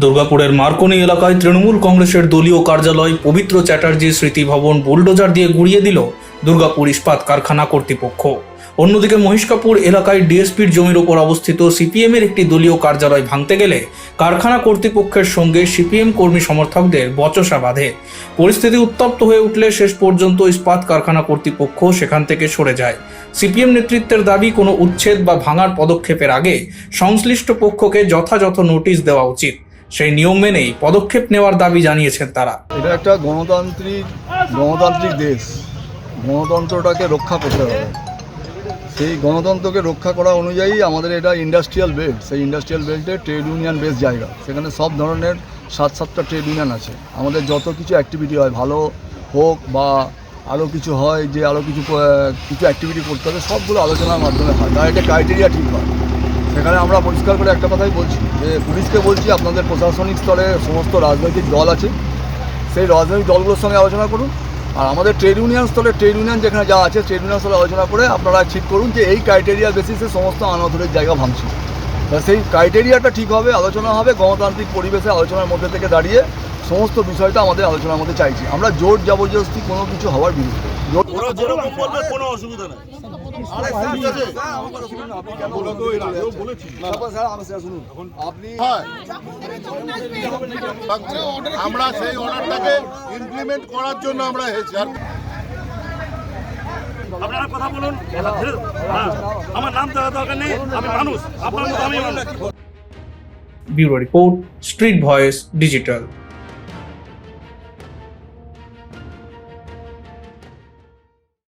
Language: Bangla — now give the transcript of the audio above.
দুর্গাপুরের মার্কনি এলাকায় তৃণমূল কংগ্রেসের দলীয় কার্যালয় পবিত্র চ্যাটার্জি স্মৃতি ভবন বুলডোজার দিয়ে গুড়িয়ে দিল দুর্গাপুর ইস্পাত কারখানা কর্তৃপক্ষ। অন্যদিকে মহিষকাপুর এলাকায় ডিএসপির জমির ওপর অবস্থিত সিপিএমের একটি দলীয় কার্যালয় ভাঙতে গেলে কারখানা কর্তৃপক্ষের সঙ্গে সিপিএম কর্মী সমর্থকদের বচসা বাঁধে। পরিস্থিতি উত্তপ্ত হয়ে উঠলে শেষ পর্যন্ত ইস্পাত কারখানা কর্তৃপক্ষ সেখান থেকে সরে যায়। সিপিএম নেতৃত্বের দাবি, কোনো উচ্ছেদ বা ভাঙার পদক্ষেপের আগে সংশ্লিষ্ট পক্ষকে যথাযথ নোটিশ দেওয়া উচিত। সেই নিয়ম মেনেই পদক্ষেপ নেওয়ার দাবি জানিয়েছেন তারা। এটা একটা গণতান্ত্রিক দেশ, গণতন্ত্রটাকে রক্ষা করতে হবে। সেই গণতন্ত্রকে রক্ষা করা অনুযায়ী আমাদের এটা ইন্ডাস্ট্রিয়াল বেল্ট, সেই ইন্ডাস্ট্রিয়াল বেল্টে ট্রেড ইউনিয়ন বেস জায়গা, সেখানে সব ধরনের 7-7টা ট্রেড ইউনিয়ন আছে। আমাদের যত কিছু অ্যাক্টিভিটি হয়, ভালো হোক বা আরও কিছু হয়, যে আরও কিছু অ্যাক্টিভিটি করতে হবে, সবগুলো আলোচনার মাধ্যমে হয়, তার একটা ক্রাইটেরিয়া ঠিক হয়। সেখানে আমরা পরিষ্কার করে একটা কথাই বলছি যে পুলিশকে বলছি, আপনাদের প্রশাসনিক স্তরে সমস্ত রাজনৈতিক দল আছে, সেই রাজনৈতিক দলগুলোর সঙ্গে আলোচনা করুন। আর আমাদের ট্রেড ইউনিয়ন স্তরে, ট্রেড ইউনিয়ন যেখানে যা আছে, ট্রেড ইউনিয়ন স্তরে আলোচনা করে আপনারা ঠিক করুন যে এই ক্রাইটেরিয়া বেসিসে সমস্ত আনঅথরাইজড জায়গা ভাঙছে। সেই ক্রাইটেরিয়াটা ঠিক হবে, আলোচনা হবে, গণতান্ত্রিক পরিবেশে আলোচনার মধ্যে থেকে দাঁড়িয়ে সমস্ত বিষয়টা আমাদের আলোচনার মধ্যে চাইছি। আমরা জোর জবরদস্তি কোনো কিছু হওয়ার বিরুদ্ধে। কোনো অসুবিধা নেই। আমরা সেই অর্ডারটাকে ইমপ্লিমেন্ট করার জন্য আমরা এসেছি। আপনারা কথা বলুন, আমার নাম দেওয়ার দরকার নেই, আমি মানুষ, আপনার মতো আমি মানুষ। Bureau report, street voice digital.